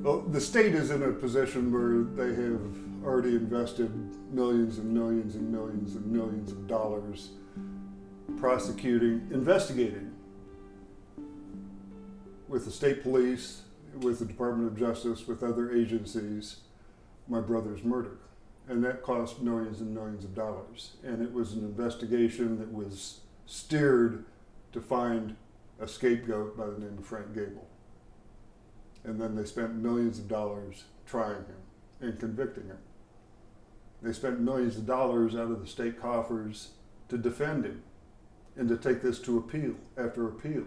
Well, the state is in a position where they have already invested millions and millions and millions and millions of dollars prosecuting, investigating with the state police, with the Department of Justice, with other agencies, my brother's murder. And that cost millions and millions of dollars. And it was an investigation that was steered to find a scapegoat by the name of Frank Gable. And then they spent millions of dollars trying him and convicting him. They spent millions of dollars out of the state coffers to defend him and to take this to appeal after appeal.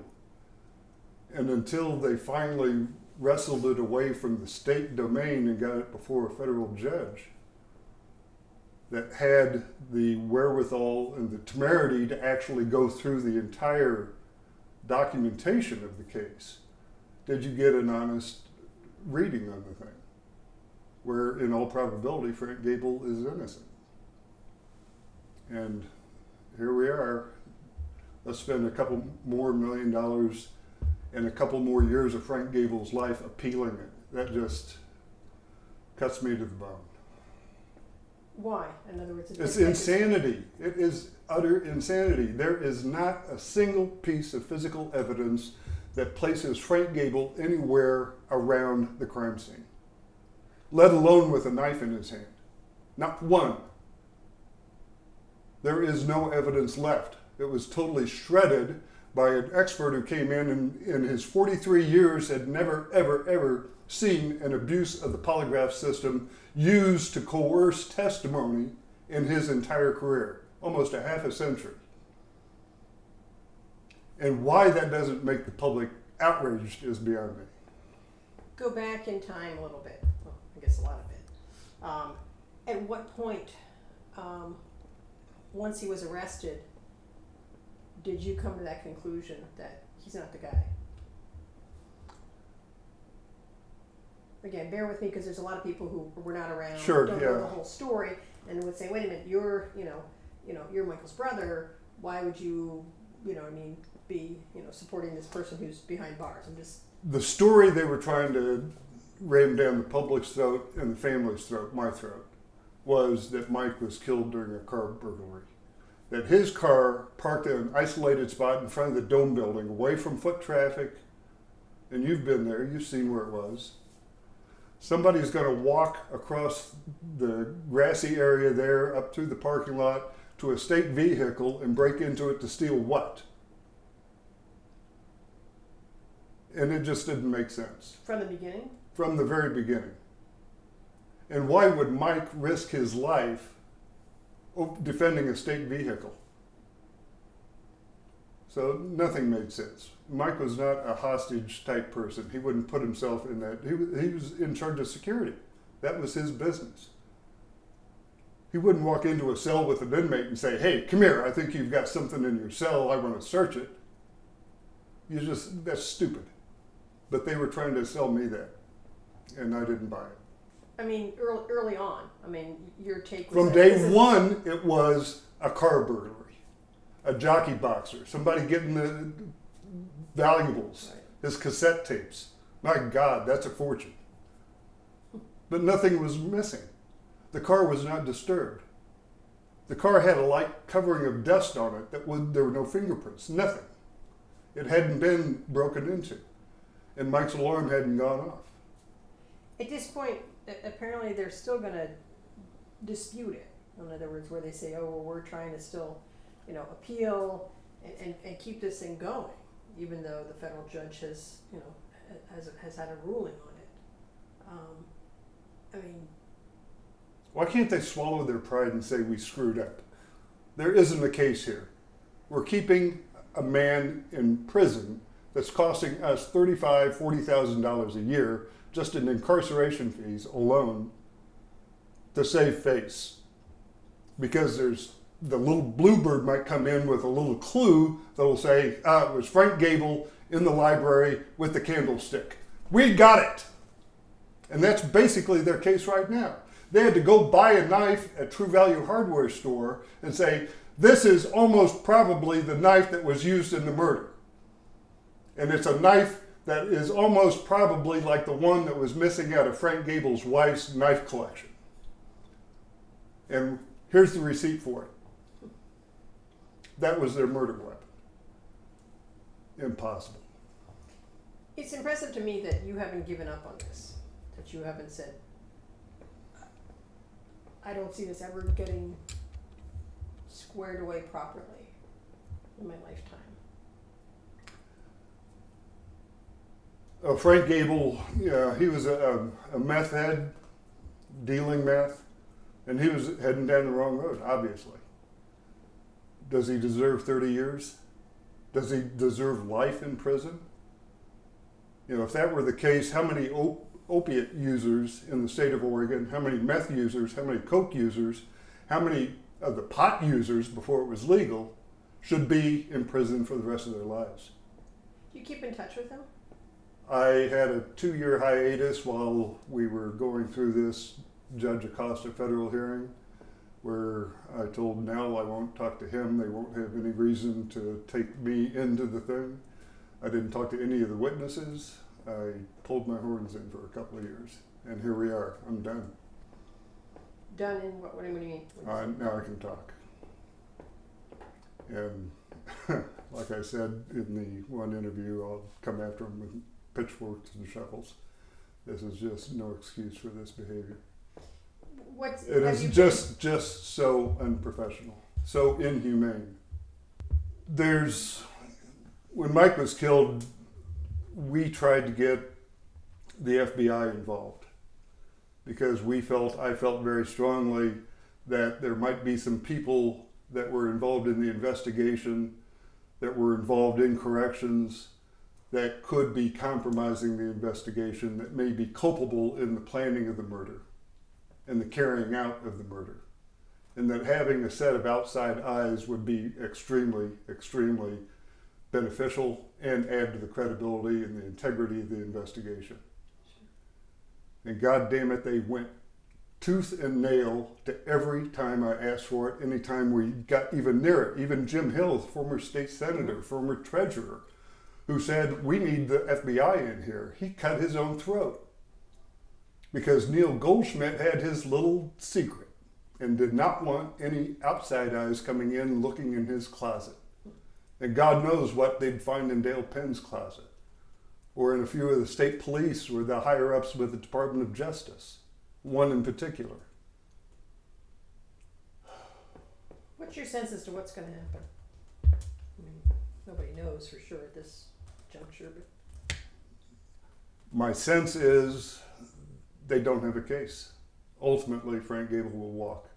And until they finally wrestled it away from the state domain and got it before a federal judge that had the wherewithal and the temerity to actually go through the entire documentation of the case, did you get an honest reading on the thing, where in all probability Frank Gable is innocent. And here we are. Let's spend a couple more $1 million and a couple more years of Frank Gable's life appealing it. That just cuts me to the bone. Why? In other words, it's insanity. It is utter insanity. There is not a single piece of physical evidence that places Frank Gable anywhere around the crime scene, let alone with a knife in his hand. Not one. There is no evidence left. It was totally shredded by an expert who came in and in his 43 years had never, ever, ever seen an abuse of the polygraph system used to coerce testimony in his entire career, almost a half a century. And why that doesn't make the public outraged is beyond me. Go back in time a little bit. Well, I guess a lot of it. At what point, once he was arrested, did you come to that conclusion that he's not the guy? Again, bear with me because there's a lot of people who were not around, sure, don't know the whole story, and would say, "Wait a minute, you're Michael's brother. Why would you, be, supporting this person who's behind bars?" I'm just the story they were trying to ram down the public's throat and the family's throat, my throat, was that Mike was killed during a car burglary. That his car parked in an isolated spot in front of the Dome building, away from foot traffic, and you've been there, you've seen where it was. Somebody's going to walk across the grassy area there, up through the parking lot, to a state vehicle and break into it to steal what? And it just didn't make sense. from the beginning. From the very beginning. And why would Mike risk his life defending a state vehicle? So nothing made sense. Mike was not a hostage type person. He wouldn't put himself in that. He was in charge of security. That was his business. He wouldn't walk into a cell with an inmate and say, "Hey, come here, I think you've got something in your cell, I want to search it." That's stupid. But they were trying to sell me that, and I didn't buy it. I mean, early on. I mean, your take was From that day one, it was a car burglary, a jockey boxer, somebody getting the valuables, Right. his cassette tapes. My God, that's a fortune. But nothing was missing. The car was not disturbed. The car had a light covering of dust on it there were no fingerprints, nothing. It hadn't been broken into, and Mike's alarm hadn't gone off. At this point, apparently they're still going to dispute it. In other words, where they say, "Oh, well, we're trying to still, appeal and keep this thing going," even though the federal judge has had a ruling on it. Why can't they swallow their pride and say we screwed up? There isn't a case here. We're keeping a man in prison that's costing us $35,000, $40,000 a year just in incarceration fees alone to save face. Because the little bluebird might come in with a little clue that'll say, it was Frank Gable in the library with the candlestick. We got it. And that's basically their case right now. They had to go buy a knife at True Value Hardware store and say, this is almost probably the knife that was used in the murder. And it's a knife that is almost probably like the one that was missing out of Frank Gable's wife's knife collection. And here's the receipt for it. That was their murder weapon. Impossible. It's impressive to me that you haven't given up on this, that you haven't said, I don't see this ever getting squared away properly in my lifetime. Frank Gable, he was a meth head, dealing meth, and he was heading down the wrong road, obviously. Does he deserve 30 years? Does he deserve life in prison? You know, if that were the case, how many opiate users in the state of Oregon, how many meth users, how many coke users, how many of the pot users before it was legal should be in prison for the rest of their lives? Do you keep in touch with him? I had a 2-year hiatus while we were going through this Judge Acosta federal hearing, where I told Nell I won't talk to him. They won't have any reason to take me into the thing. I didn't talk to any of the witnesses. I pulled my horns in for a couple of years, and here we are. I'm done. Done in what do you mean? Now I can talk. And like I said in the one interview, I'll come after him with pitchforks and shovels. This is just no excuse for this behavior. It is just so unprofessional, so inhumane. When Mike was killed, we tried to get the FBI involved because I felt very strongly that there might be some people that were involved in the investigation, that were involved in corrections, that could be compromising the investigation, that may be culpable in the planning of the murder and the carrying out of the murder. And that having a set of outside eyes would be extremely, extremely beneficial and add to the credibility and the integrity of the investigation. And God damn it, they went tooth and nail to every time I asked for it, anytime we got even near it. Even Jim Hill, former state senator, former treasurer, who said, we need the FBI in here. He cut his own throat because Neil Goldschmidt had his little secret and did not want any outside eyes coming in looking in his closet. And God knows what they'd find in Dale Penn's closet or in a few of the state police or the higher ups with the Department of Justice, one in particular. What's your sense as to what's going to happen? I mean, nobody knows for sure at this juncture, but my sense is they don't have a case. Ultimately, Frank Gable will walk.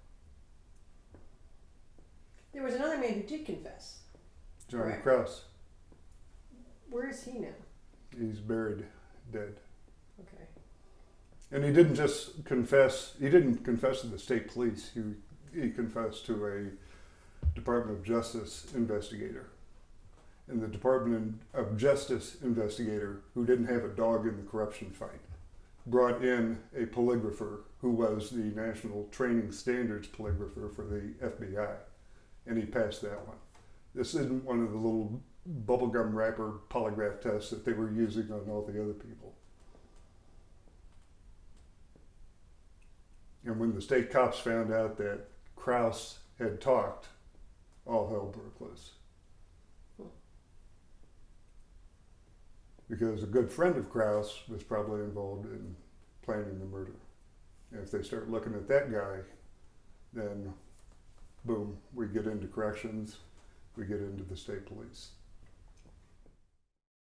There was another man who did confess. Johnny Correct. Krause. Where is he now? He's buried, dead. Okay. And he didn't just confess, he didn't confess to the state police, he confessed to a Department of Justice investigator. And the Department of Justice investigator, who didn't have a dog in the corruption fight, brought in a polygrapher who was the national training standards polygrapher for the FBI. And he passed that one. This isn't one of the little bubblegum wrapper polygraph tests that they were using on all the other people. And when the state cops found out that Krause had talked, all hell broke loose. Because a good friend of Krause was probably involved in planning the murder. And if they start looking at that guy, then boom, we get into corrections, we get into the state police.